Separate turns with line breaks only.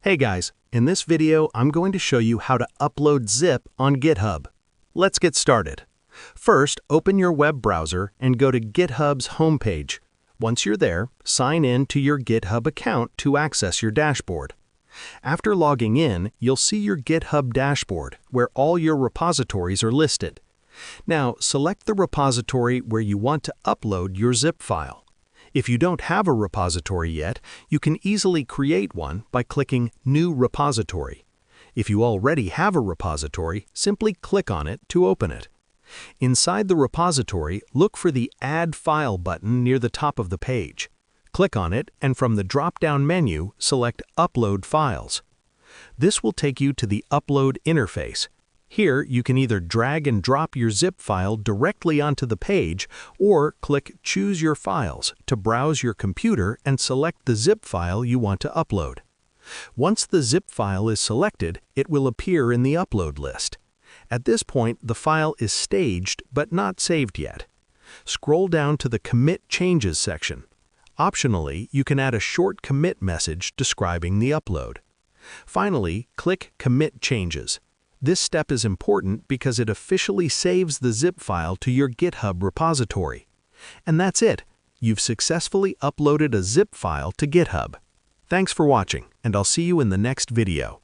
Hey guys, in this video I'm going to show you how to upload zip on GitHub. Let's get started. First, open your web browser and go to GitHub's homepage. Once you're there, sign in to your GitHub account to access your dashboard. After logging in, you'll see your GitHub dashboard where all your repositories are listed. Now, select the repository where you want to upload your zip file. If you don't have a repository yet, you can easily create one by clicking New Repository. If you already have a repository, simply click on it to open it. Inside the repository, look for the Add File button near the top of the page. Click on it, and from the drop-down menu, select Upload Files. This will take you to the Upload interface. Here, you can either drag and drop your zip file directly onto the page or click Choose Your Files to browse your computer and select the zip file you want to upload. Once the zip file is selected, it will appear in the upload list. At this point, the file is staged but not saved yet. Scroll down to the Commit Changes section. Optionally, you can add a short commit message describing the upload. Finally, click Commit Changes. This step is important because it officially saves the zip file to your GitHub repository. And that's it. You've successfully uploaded a zip file to GitHub. Thanks for watching, and I'll see you in the next video.